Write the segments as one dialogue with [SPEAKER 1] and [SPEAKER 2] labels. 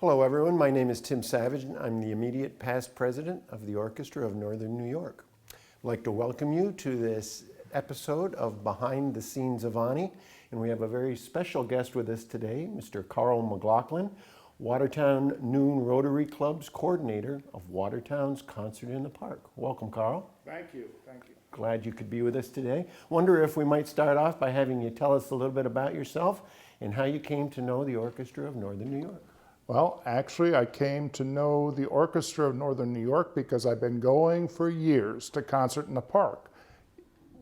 [SPEAKER 1] Hello everyone, my name is Tim Savage and I'm the immediate past president of the Orchestra of Northern New York. I'd like to welcome you to this episode of Behind the Scenes of ONNY, and we have a very special guest with us today, Mr. Carl McLaughlin, Watertown Noon Rotary Club's coordinator of Watertown's Concert in the Park. Welcome, Carl.
[SPEAKER 2] Thank you, thank you.
[SPEAKER 1] Glad you could be with us today. Wonder if we might start off by having you tell us a little bit about yourself and how you came to know the Orchestra of Northern New York.
[SPEAKER 2] Well, actually, I came to know the Orchestra of Northern New York because I've been going for years to Concert in the Park,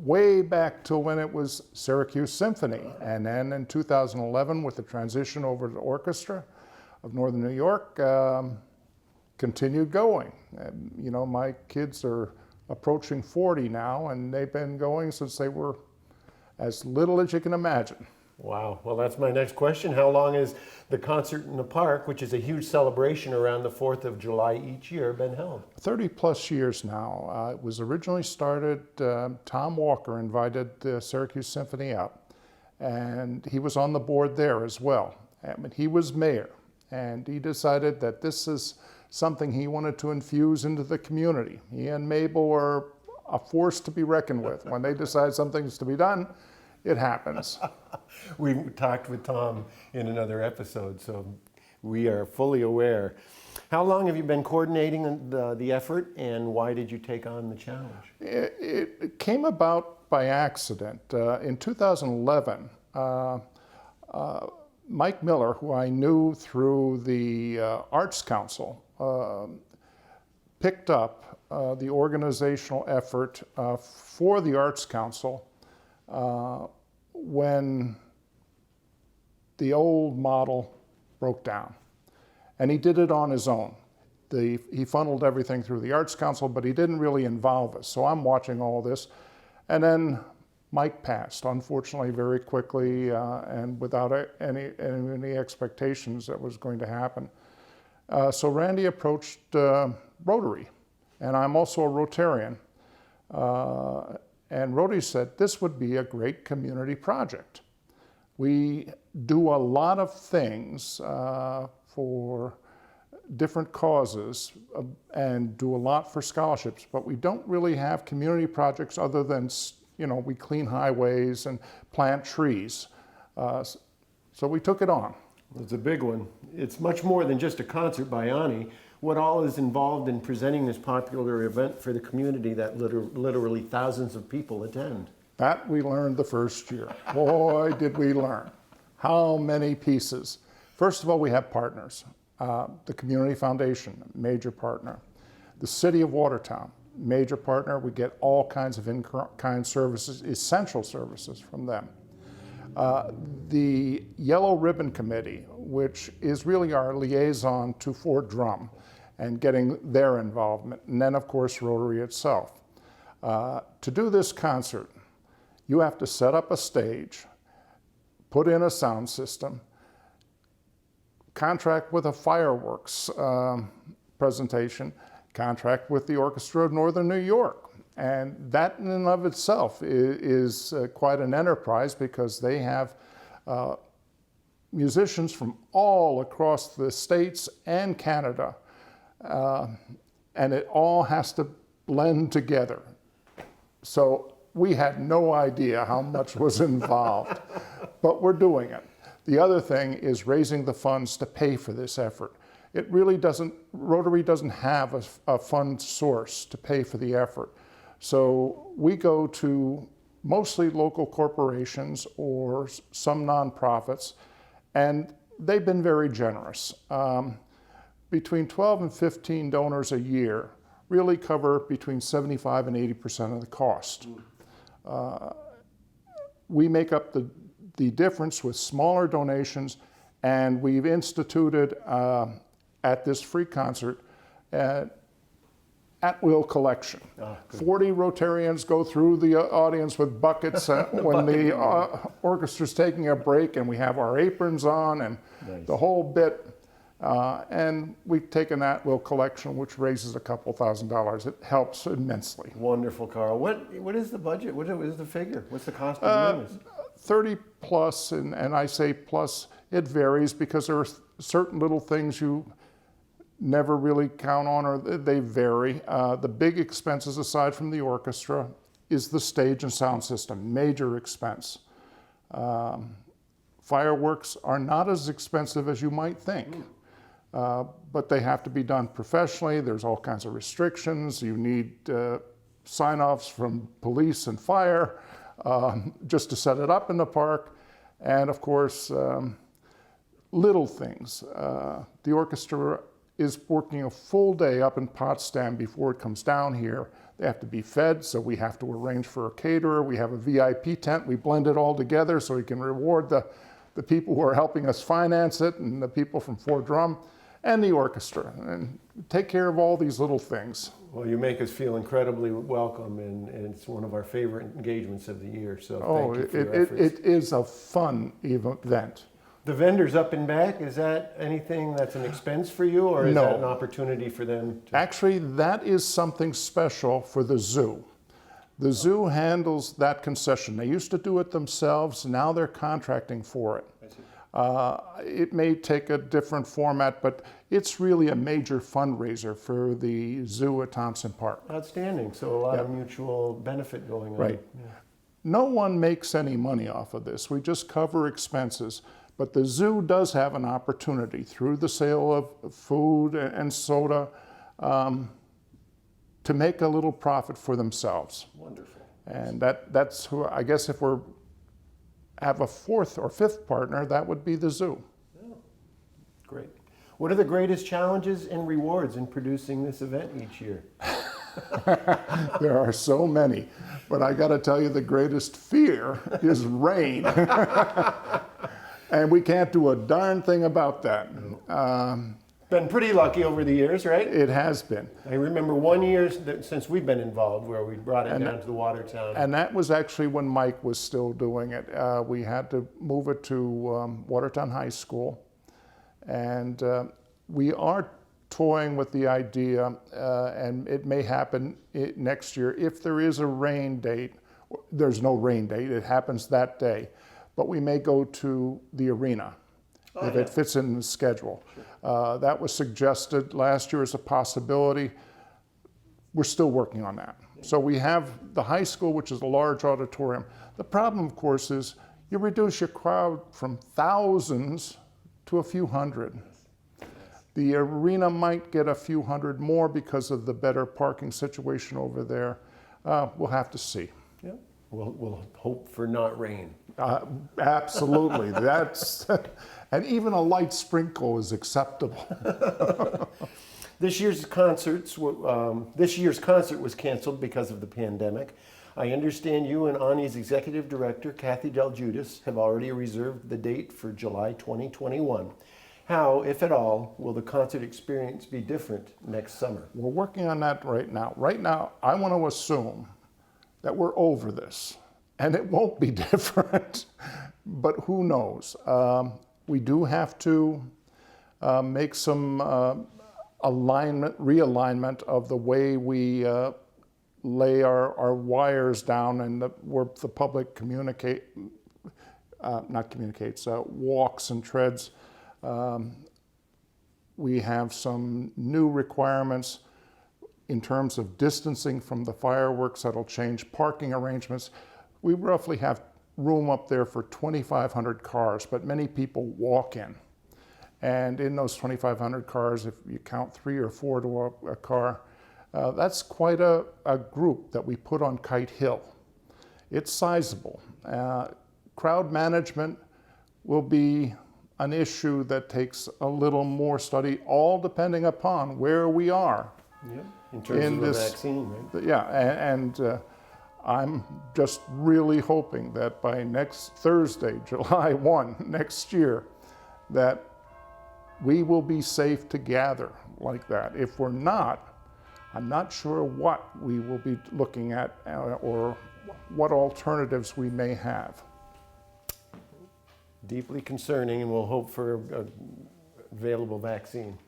[SPEAKER 2] way back to when it was Syracuse Symphony. And then in 2011, with the transition over to the Orchestra of Northern New York, continued going. You know, my kids are approaching 40 now, and they've been going since they were as little as you can imagine.
[SPEAKER 1] Wow, well that's my next question. How long has the Concert in the Park, which is a huge celebration around the 4th of July each year, been held?
[SPEAKER 2] 30 plus years now. It was originally started, Tom Walker invited the Syracuse Symphony up, and he was on the board there as well. And he was mayor, and he decided that this is something he wanted to infuse into the community. He and Mabel are a force to be reckoned with. When they decide something's to be done, it happens.
[SPEAKER 1] We talked with Tom in another episode, so we are fully aware. How long have you been coordinating the effort, and why did you take on the challenge?
[SPEAKER 2] It came about by accident. In 2011, Mike Miller, who I knew through the Arts Council, picked up the organizational effort for the Arts Council when the old model broke down. And he did it on his own. He funneled everything through the Arts Council, but he didn't really involve us. So I'm watching all this. And then Mike passed, unfortunately, very quickly and without any expectations that was going to happen. So Randy approached Rotary, and I'm also a Rotarian. And Rotary said, this would be a great community project. We do a lot of things for different causes and do a lot for scholarships, but we don't really have community projects other than, you know, we clean highways and plant trees. So we took it on.
[SPEAKER 1] It's a big one. It's much more than just a concert by ONNY. What all is involved in presenting this popular event for the community that literally thousands of people attend?
[SPEAKER 2] That we learned the first year. Boy, did we learn. How many pieces. First of all, we have partners. The Community Foundation, major partner. The City of Watertown, major partner. We get all kinds of in-kind services, essential services from them. The Yellow Ribbon Committee, which is really our liaison to Fort Drum, and getting their involvement. And then, of course, Rotary itself. To do this concert, you have to set up a stage, put in a sound system, contract with a fireworks presentation, contract with the Orchestra of Northern New York. And that in and of itself is quite an enterprise because they have musicians from all across the States and Canada. And it all has to blend together. So we had no idea how much was involved, but we're doing it. The other thing is raising the funds to pay for this effort. It really doesn't, Rotary doesn't have a fund source to pay for the effort. So we go to mostly local corporations or some nonprofits, and they've been very generous. Between 12 and 15 donors a year really cover between 75 and 80% of the cost. We make up the difference with smaller donations, and we've instituted at this free concert at-will collection. 40 Rotarians go through the audience with buckets when the orchestra's taking a break, and we have our aprons on and the whole bit. And we've taken that will collection, which raises a couple $1,000s. It helps immensely.
[SPEAKER 1] Wonderful, Carl. What is the budget? What is the figure? What's the cost of doing this?
[SPEAKER 2] 30 plus, and I say plus, it varies because there are certain little things you never really count on, or they vary. The big expenses aside from the orchestra is the stage and sound system, major expense. Fireworks are not as expensive as you might think, but they have to be done professionally. There's all kinds of restrictions. You need sign-offs from police and fire just to set it up in the park. And of course, little things. The orchestra is working a full day up in Potsdam before it comes down here. They have to be fed, so we have to arrange for a caterer. We have a VIP tent. We blend it all together so we can reward the people who are helping us finance it, and the people from Fort Drum, and the orchestra, and take care of all these little things.
[SPEAKER 1] Well, you make us feel incredibly welcome, and it's one of our favorite engagements of the year, so thank you for your efforts.
[SPEAKER 2] It is a fun event.
[SPEAKER 1] The vendors up and back, is that anything that's an expense for you, or is
[SPEAKER 2] No.
[SPEAKER 1] that an opportunity for them to?
[SPEAKER 2] Actually, that is something special for the zoo. The zoo handles that concession. They used to do it themselves, now they're contracting for it. It may take a different format, but it's really a major fundraiser for the zoo at Thompson Park.
[SPEAKER 1] Outstanding, so a lot of mutual benefit going on.
[SPEAKER 2] Right.
[SPEAKER 1] Yeah.
[SPEAKER 2] No one makes any money off of this. We just cover expenses. But the zoo does have an opportunity through the sale of food and soda to make a little profit for themselves.
[SPEAKER 1] Wonderful.
[SPEAKER 2] And that's who, I guess if we're have a fourth or fifth partner, that would be the zoo.
[SPEAKER 1] Oh, great. What are the greatest challenges and rewards in producing this event each year?
[SPEAKER 2] There are so many, but I got to tell you the greatest fear is rain. And we can't do a darn thing about that.
[SPEAKER 1] Been pretty lucky over the years, right?
[SPEAKER 2] It has been.
[SPEAKER 1] I remember one year since we've been involved where we brought it down to the Watertown.
[SPEAKER 2] And that was actually when Mike was still doing it. We had to move it to Watertown High School. And we are toying with the idea, and it may happen next year, if there is a rain date. There's no rain date, it happens that day. But we may go to the arena if it fits in the schedule. That was suggested last year as a possibility. We're still working on that. So we have the high school, which is a large auditorium. The problem, of course, is you reduce your crowd from thousands to a few hundred. The arena might get a few hundred more because of the better parking situation over there. We'll have to see.
[SPEAKER 1] Yeah. We'll hope for not rain.
[SPEAKER 2] Absolutely. That's and even a light sprinkle is acceptable.
[SPEAKER 1] This year's concert was canceled because of the pandemic. I understand you and ONNY's executive director, Kathy Del Giudice, have already reserved the date for July 2021. How, if at all, will the concert experience be different next summer?
[SPEAKER 2] We're working on that right now. Right now, I want to assume that we're over this, and it won't be different, but who knows? We do have to make some realignment of the way we lay our wires down and where the public walks and treads. We have some new requirements in terms of distancing from the fireworks that'll change parking arrangements. We roughly have room up there for 2,500 cars, but many people walk in. And in those 2,500 cars, if you count 3 or 4 to a car, that's quite a group that we put on Kite Hill. It's sizable. Crowd management will be an issue that takes a little more study, all depending upon where we are.
[SPEAKER 1] Yeah, in terms of the vaccine, right?
[SPEAKER 2] Yeah, and I'm just really hoping that by next Thursday, July 1 next year, that we will be safe to gather like that. If we're not, I'm not sure what we will be looking at or what alternatives we may have.
[SPEAKER 1] Deeply concerning, and we'll hope for an available vaccine.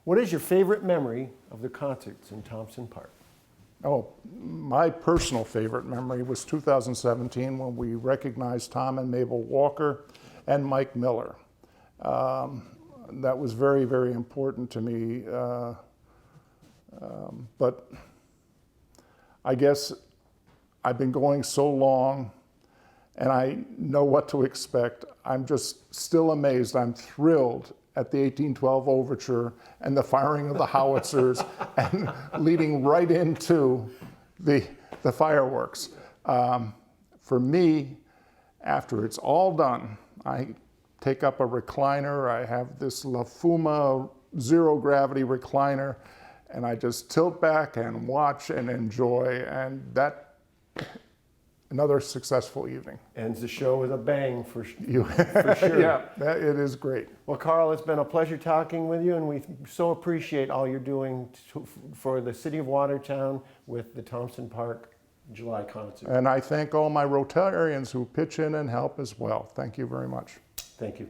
[SPEAKER 1] What is your favorite memory of the concerts in Thompson Park?
[SPEAKER 2] Oh, my personal favorite memory was 2017 when we recognized Tom and Mabel Walker and Mike Miller. That was very, very important to me. But I guess I've been going so long and I know what to expect. I'm just still amazed. I'm thrilled at the 1812 overture and the firing of the howitzers and leading right into the fireworks. For me, after it's all done, I take up a recliner. I have this La Fuma zero gravity recliner, and I just tilt back and watch and enjoy, and that another successful evening.
[SPEAKER 1] Ends the show with a bang for
[SPEAKER 2] You,
[SPEAKER 1] sure.
[SPEAKER 2] yeah, it is great.
[SPEAKER 1] Well, Carl, it's been a pleasure talking with you, and we so appreciate all you're doing for the city of Watertown with the Thompson Park July concert.
[SPEAKER 2] And I thank all my Rotarians who pitch in and help as well. Thank you very much.
[SPEAKER 1] Thank you.